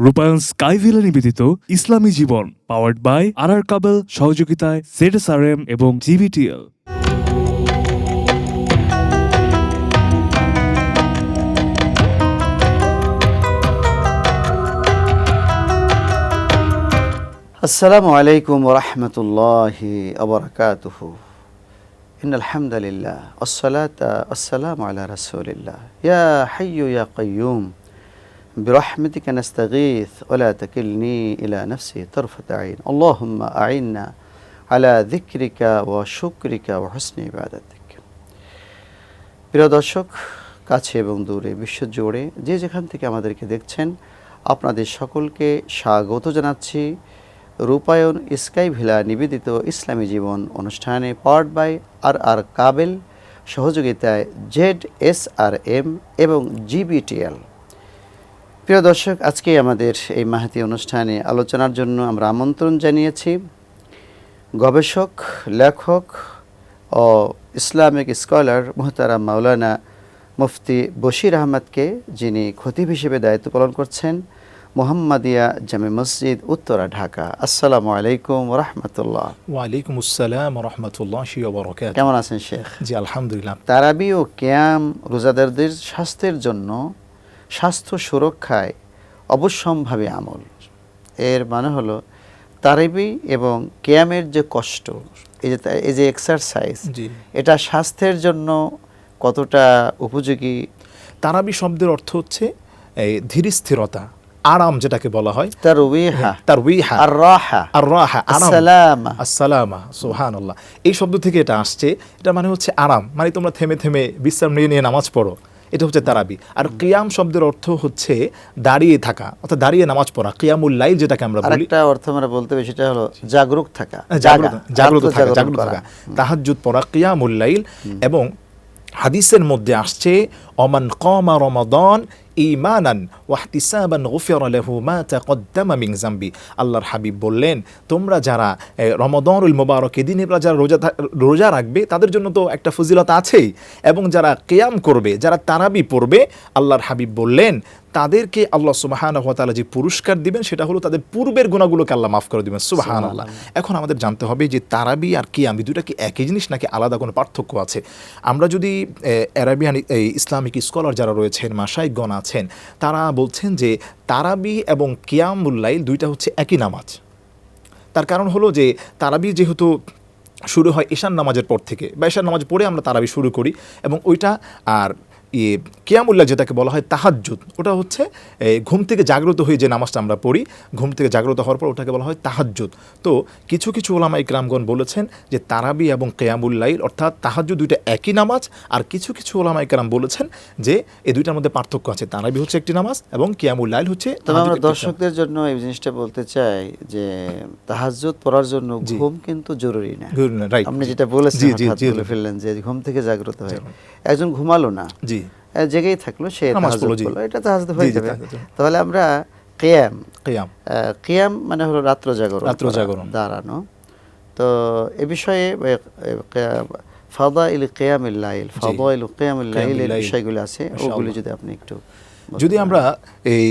রূপায়ণ স্কাইভিলা নিবেদিত ইসলামী জীবন, powered by আর কাবেল, সহযোগিতায় ZSRM এবং GBTL। আসসালামু আলাইকুম ওয়া রাহমাতুল্লাহি ওয়া বারাকাতুহু। ইন্নাল হামদালিল্লাহ ওয়াসসালাতু ওয়াসসালামু আলা রাসূলিল্লাহ। ইয়া হাইয়্যু ইয়া কাইয়্যুম বিরহমাতিকা নাস্তাগীথ ওয়া লা তাকিলনি ইলা নাফসি তারফাতা আইন। আল্লাহুম্মা আইন্না আলা যিকরিকা ওয়া শুকরিকা ওয়া হুসনি ইবাদাতিক। প্রিয় দর্শক, কাছে এবং দূরে, বিশ্বজুড়ে যে যেখান থেকে আমাদেরকে দেখছেন, আপনাদের সকলকে স্বাগত জানাচ্ছি রূপায়ণ স্কাইভিলা নিবেদিত ইসলামী জীবন অনুষ্ঠানে, পাওয়ার্ড বাই আর কাবেল, সহযোগিতায় ZSRM এবং GBTL। প্রিয় দর্শক, আজকে আমাদের এই মাহাতি অনুষ্ঠানে আলোচনার জন্য আমরা আমন্ত্রণ জানিয়েছি গবেষক, লেখক ও ইসলামিক স্কলার মুহতারাম মাওলানা মুফতি বশির আহমদকে, যিনি খতিব হিসেবে দায়িত্ব পালন করছেন মোহাম্মদিয়া জামে মসজিদ, উত্তরা, ঢাকা। আসসালামু আলাইকুম ওয়া রাহমাতুল্লাহ। ওয়ালাইকুম আসসালাম ওয়া রাহমাতুল্লাহি ওয়া বারাকাতুহু। কেমন আছেন শেখ? জি আলহামদুলিল্লাহ। তারাবি ও কিয়াম রোজাদারদের স্বাস্থ্যের জন্য, স্বাস্থ্য সুরক্ষায় অবশ্যম্ভাবী আমল। এর মানে হলো তারাবি এবং কিয়ামের যে কষ্ট, এই যে এক্সারসাইজ, এটা স্বাস্থ্যের জন্য কতটা উপযোগী? তারাবি শব্দের অর্থ হচ্ছে ধীর স্থিরতা, আরাম, যেটাকে বলা হয় তারউইহা, আর রাহা, আসসালামা, সুবহানাল্লাহ। এই শব্দ থেকে এটা আসছে। এটা মানে হচ্ছে আরাম, মানে তোমরা থেমে থেমে বিশ্রাম নিয়ে নিয়ে নামাজ পড়ো, এটা হচ্ছে তারাবি। আর কিয়াম শব্দের অর্থ হচ্ছে দাঁড়িয়ে থাকা, অর্থাৎ দাঁড়িয়ে নামাজ পড়া, কিয়ামুল লাইল যেটাকে আমরা বলি। আরেকটা অর্থ আমরা বলতে হবে, সেটা হলো জাগরুক থাকা, জাগ্রত থাকা, তাহাজ্জুদ পড়া, কিয়ামুল লাইল। এবং হাদিসের মধ্যে আসছে ওমান কামা রমাদান ঈমানান ওয়া ইহতিসাবান গুফিরা লাহু মা তাকদ্দামা মিন যামবি। আল্লাহর হাবিব বললেন, তোমরা যারা রমাদানুল মুবারক দিনে যারা রোজা রাখবে, তাদের জন্য তো একটা ফজিলত আছেই, এবং যারা কিয়াম করবে, যারা তারাবি পড়বে, আল্লাহর হাবিব বললেন তাদেরকে আল্লাহ সুবহানাহু ওয়া তাআলা যে পুরস্কার দিবেন, সেটা হলো তাদের পূর্বের গুনাহগুলোকে আল্লাহ মাফ করে দিবেন। সুবহানাল্লাহ। এখন আমাদের জানতে হবে যে তারাবি আর কিয়াম দুটো কি একই জিনিস নাকি আলাদা কোনো পার্থক্য আছে? আমরা যদি আরাবিয়ান ইসলামিক স্কলার যারা রয়েছেন, মাশায়েখগণ আছেন, তারা বলছেন যে তারাবি এবং কিয়ামুল লাইল দুইটা হচ্ছে একই নামাজ। তার কারণ হলো যে তারাবি যেহেতু শুরু হয় ঈশান নামাজের পর থেকে, বা ঈশান নামাজ পড়ে আমরা তারাবি শুরু করি, এবং ওইটা আর কিয়ামুল্লাহ যেটাকে বলা হয় তাহাজ্জুদ, ওটা হচ্ছে ঘুম থেকে জাগ্রত হয়ে যে নামাজটা আমরা পড়ি, ঘুম থেকে জাগ্রত হওয়ার পর ওটাকে বলা হয় তাহাজ্জুদ। তো কিছু কিছু ওলামা ইকরামগণ বলেছেন যে তারাবি এবং কিয়ামুল লাইল অর্থাৎ তাহাজ্জুদ দুইটা একই নামাজ, আর কিছু কিছু ওলামা ইকরাম বলেছেন যে এই দুইটার মধ্যে পার্থক্য আছে, তারাবি হচ্ছে একটি নামাজ এবং কিয়ামুল লাইল হচ্ছে। তবে আমরা দর্শকদের জন্য এই জিনিসটা বলতে চাই যে তাহাজ্জুদ পড়ার জন্য ঘুম কিন্তু জরুরি না। আপনি যেটা বলেছেন, বলে ফেললেন যে ঘুম থেকে জাগ্রত হয়ে একজন ঘুমালো না, জি জেগেই থাকলো, সে তাহাজ্জুদ পড়লো, এটা তাহাজ্জুদ হয়ে যাবে। তাহলে আমরা কিয়াম মানে হলো রাত্র জাগরণ, দাঁড়ানো। তো এ বিষয়ে ফাদাইল কিয়ামুল লাইল, এর বিষয়গুলো আছে, ওগুলো যদি আপনি একটু। যদি আমরা এই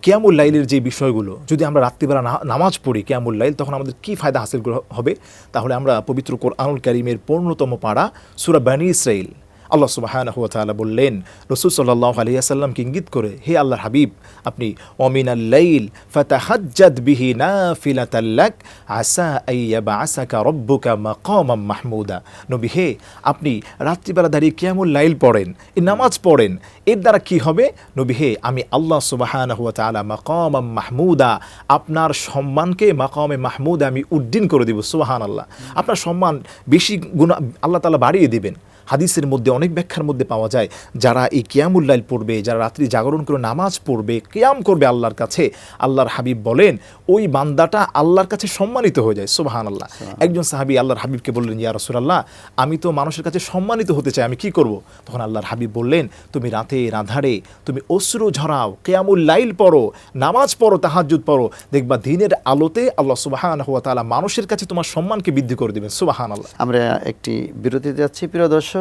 কিয়ামুল লাইলের যে বিষয়গুলো, যদি আমরা রাত্রিবেলা নামাজ পড়ি কিয়ামুল লাইল, তখন আমাদের কি ফায়দা হাসিল হবে? তাহলে আমরা পবিত্র কোরআনুল কারীমের 15তম পারা সূরা বনী ইসরাঈল, আল্লাহ সুবহানাহু ওয়া তাআলা বললেন রাসূল সাল্লাল্লাহু আলাইহি ওয়াসাল্লামকে ইঙ্গিত করে, হে আল্লাহর হাবিব, আপনি ওয়ামিনাল লাইল ফাতাহাজ্জাদ বিহি নাফিলাতাল লাক আসা আইয়াবআসাকা রাব্বুকা মাকামান মাহমুদা। নবী হে, আপনি রাত্রিবেলা দাঁড়িয়ে কিয়ামুল লাইল পড়েন, এই নামাজ পড়েন, এর দ্বারা কি হবে? নবী হে, আমি আল্লাহ সুবহানাহু ওয়া তাআলা মাকামান মাহমুদা, আপনার সম্মানকে মাকামে মাহমুদা আমি উড্ডীন করে দেব। সুবহানাল্লাহ। আপনার সম্মান বেশি গুণ আল্লাহ তাআলা বাড়িয়ে দিবেন। হাদিসের মধ্যে অনেক ব্যাখ্যার মধ্যে পাওয়া যায়, যারা এই কিয়ামুল লাইল পড়বে, যারা রাত্রি জাগরণ করে নামাজ পড়বে, কিয়াম করবে আল্লাহর কাছে, আল্লাহর হাবিব বলেন ওই বান্দাটা আল্লাহর কাছে সম্মানিত হয়ে যায়। সুবহানাল্লাহ। একজন সাহাবী আল্লাহর হাবিবকে বললেন, ইয়া রাসূলুল্লাহ, আমি তো মানুষের কাছে সম্মানিত হতে চাই, আমি কি করব? তখন আল্লাহর হাবিব বললেন, তুমি রাতে আঁধারে তুমি অশ্রু ঝরাও, কিয়ামুল লাইল পড়ো, নামাজ পড়ো, তাহাজ্জুদ পড়ো, দেখবা দিনের আলোতে আল্লাহ সুবহানাহু ওয়া তাআলা মানুষের কাছে তোমার সম্মানকে বৃদ্ধি করে দিবেন। সুবহানাল্লাহ। আমরা একটি বিরতি যাচ্ছি, প্রিয় দর্শক,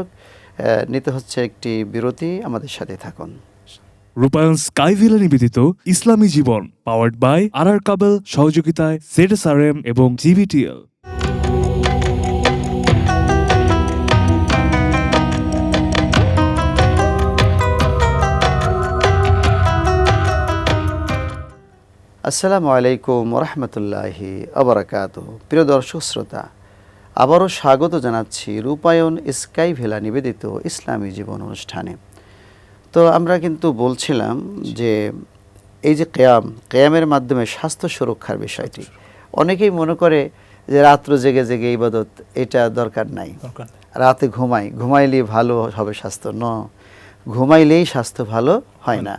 নিতে হচ্ছে একটি বিরতি, আমাদের সাথে থাকুন। রূপায়ণ স্কাই ভিলা নিবেদিত ইসলামী জীবন পাওয়ার্ড বাই আরআর কাবেল, সহযোগিতায় ZSRM এবং GBTL। আসসালামু আলাইকুম রহমতুল্লাহি আবরাকাতুহ। প্রিয় দর্শক শ্রোতা, আবারও স্বাগত জানাচ্ছি রূপায়ণ স্কাই ভিলা নিবেদিত ইসলামী জীবন অনুষ্ঠানে। তো আমরা কিন্তু বলছিলাম যে এই যে কেয়ামের মাধ্যমে স্বাস্থ্য সুরক্ষার বিষয়টি, অনেকেই মনে করে যে রাত্র জেগে জেগে ইবাদত এটা দরকার নাই, রাতে ঘুমাইলেই ভালো হবে স্বাস্থ্য। ঘুমাইলেই স্বাস্থ্য ভালো হয় না,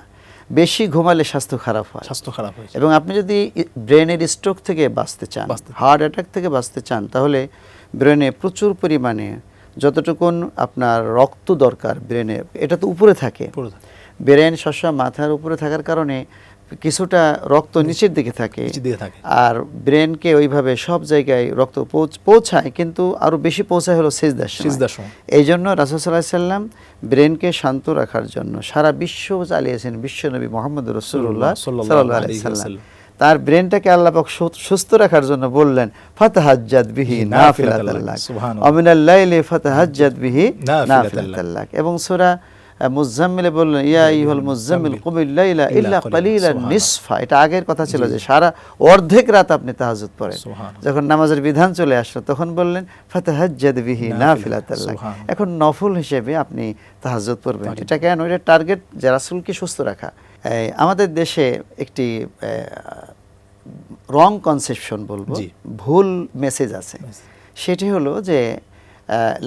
বেশি ঘুমালে স্বাস্থ্য খারাপ হয়। এবং আপনি যদি ব্রেনের স্ট্রোক থেকে বাঁচতে চান, হার্ট অ্যাটাক থেকে বাঁচতে চান, তাহলে ব্রেনে প্রচুর পরিমাণে যতটুকুন আপনার রক্ত দরকার ব্রেনে, এটা তো উপরে থাকে। ব্রেন সবসময় মাথার উপরে থাকার কারণে কিছুটা রক্ত নিচের দিকে থাকে, আর ব্রেনকে ওইভাবে সব জায়গায় রক্ত পৌঁছায়, কিন্তু আরো বেশি পৌঁছায় হলো সিজদার সময়। এই জন্য রাসূল সাল্লাল্লাহু আলাইহি সাল্লাম ব্রেনকে শান্ত রাখার জন্য সারা বিশ্ব চালিয়েছেন বিশ্বনবী মুহাম্মদ রাসূলুল্লাহ সাল্লাল্লাহু আলাইহি সাল্লাম। তার ব্রেনটাকে আল্লাহ পাক সুস্থ রাখার জন্য বললেন ফাতাহাজ্জাদ বিহি নাফিলাতাল লাক ওয়া মিনাল লাইলি ফাতাহাজ্জাদ বিহি নাফিলাতাল লাক। এবং সূরা মুজাম্মিলে বললেন ইয়া আইয়ুহাল মুজাম্মিল কুমিল লাইলা ইল্লা কালিলান নিসফা। এটা আগের কথা ছিল যে সারা অর্ধেক রাত আপনি তাহাজ্জুদ পড়েন। যখন নামাজের বিধান চলে আসলো তখন বললেন ফাতাহাজ্জাদ বিহি নাফিলাতাল লাক। এখন নফল হিসেবে আপনি তাহাজ্জুদ পড়বেন। এটা কেন? এটা টার্গেট যে রাসূলকে সুস্থ রাখা। আমাদের দেশে একটি রং কনসেপশন বলবো, ভুল মেসেজ আছে। সেটি হলো যে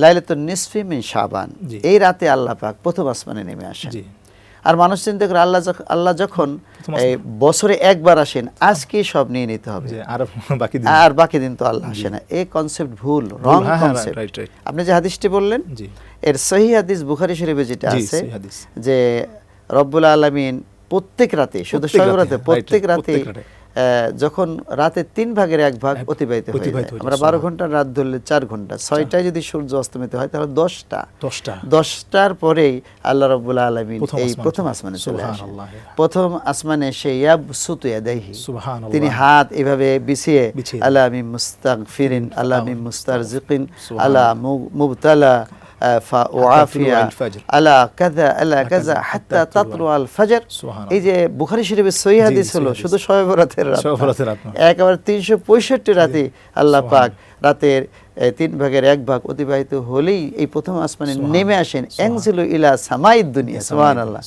লাইলাতুন নিসফি মিন শাবান, এই রাতে আল্লাহ পাক প্রথম আসমানে নেমে আসেন। আর মানুষ চিন্তা করে আল্লাহ যখন বছরে একবার আসেন, আজকে সব নিয়ে নিতে হবে, আর বাকি দিন তো আল্লাহ আসে না। এই কনসেপ্ট ভুল, রং কনসেপ্ট। আপনি যে হাদিসটি বললেন, এর সহিহ হাদিস বুখারী শরীফে যেটা আছে যে রব্বুল আলামিন প্রত্যেক রাতে, শুধু শবে রাতে, প্রত্যেক রাতে যখন রাতে 3 ভাগের 1 ভাগ অতিবাহিত হয়ে যায়, আমরা 12 ঘন্টার রাত ধরলে 4 ঘন্টা, 6টায় যদি সূর্য অস্তমিত হয় তাহলে 10টার পরেই আল্লাহ রাব্বুল আলামিন এই প্রথম আসমানে চলে আসেন। প্রথম আসমানে সে ইয়াবসুতু ইয়াদাইহি, তিনি হাত এভাবে বিছিয়ে আলা মিন মুস্তাগফিরিন আলা মিন মুস্তারজিকিন আলা মুবতালা ফাউআফিয়া আলা কাযা আলা কাযা হাত্তা তাতলু আল ফাজর। এই যে বুখারী শরীফের সহিহ হাদিস হলো শুধু শবে বরাতের রাত, একেবারে 365 রাতে আল্লাহ পাক রাতের 3 ভাগের 1 ভাগ অতিবাহিত হলেই এই প্রথম আসমানে নেমে আসেন। এনজিলু ইলা সামাইদ দুনিয়া, সুবহানাল্লাহ।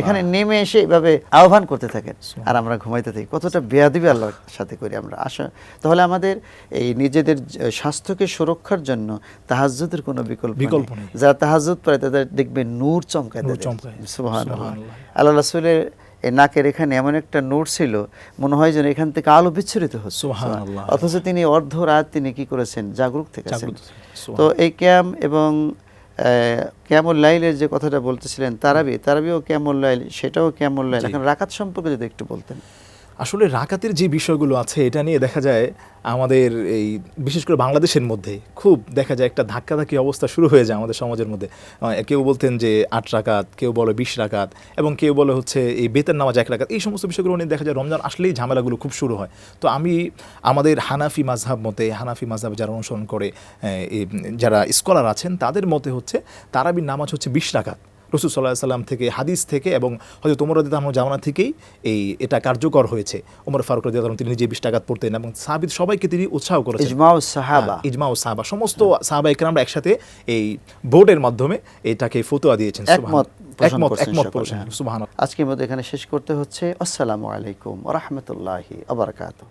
এখানে নেমে এসে এভাবে আহ্বান করতে থাকেন, আর আমরা ঘুমাইতে থাকি। কতটা বেয়াদবি আল্লাহর সাথে করি আমরা। তাহলে আমাদের এই নিজেদের স্বাস্থ্যকে সুরক্ষার জন্য তাহাজ্জুদের কোনো বিকল্প নেই। যারা তাহাজ্জুদ পড়ে তাদের দেখবে নূর চমকায়, সুবহানাল্লাহ। আল্লাহ রাসূলের নাকের এখানে এমন একটা নূর ছিল, মনে হয় যেন এখান থেকে আলো বিচ্ছুরিত হচ্ছে, অথচ তিনি অর্ধ রাত তিনি কি করেছেন? জাগরুক থেকেছেন। তো এই ক্যাম এবং কিয়ামুল লাইলের যে কথাটা বলতেছিলেন, তারাবিও কিয়ামুল লাইল, সেটাও কিয়ামুল লাইল। এখন রাকাত সম্পর্কে যদি একটু বলতেন। আসলে রাকাতের যে বিষয়গুলো আছে এটা নিয়ে দেখা যায় আমাদের এই বিশেষ করে বাংলাদেশের মধ্যে খুব দেখা যায় একটা ধাক্কাধাক্কি অবস্থা শুরু হয়ে যায় আমাদের সমাজের মধ্যে। কেউ বলতেন যে 8 রাকাত, কেউ বলে 20 রাকাত, এবং কেউ বলে হচ্ছে এই বেতের নামাজ 1 রাকাত। এই সমস্ত বিষয়গুলো নিয়ে দেখা যায় রমজান আসলেই ঝামেলাগুলো খুব শুরু হয়। তো আমি আমাদের হানাফি মাযহাব যারা অনুসরণ করে, যারা স্কলার আছেন, তাদের মতে হচ্ছে তারাবির নামাজ হচ্ছে 20 রাকাত। রাসূল সাল্লাল্লাহু আলাইহি সাল্লাম থেকে হাদিস থেকে এবং হযরত ওমর রাদিয়াল্লাহু আনহু জামানা থেকেই এটা কার্যকর হয়েছে। ওমর ফারুক রাদিয়াল্লাহু আনহু তিনি নিজে 20 রাকাত পড়তেন এবং সাহাবী সবাইকে তিনি উৎসাহ করেছেন। ইজমাউ সাহাবা সমস্ত সাহাবা ইকরামরা একসাথে এই বোর্ডের মাধ্যমে এটাকে ফতোয়া দিয়েছেন। একমত পোষণ। সুবহানাল্লাহ। আজকের মতো এখানে শেষ করতে হচ্ছে। আসসালামু আলাইকুম ওয়া রাহমাতুল্লাহি ওয়া বারাকাতুহু।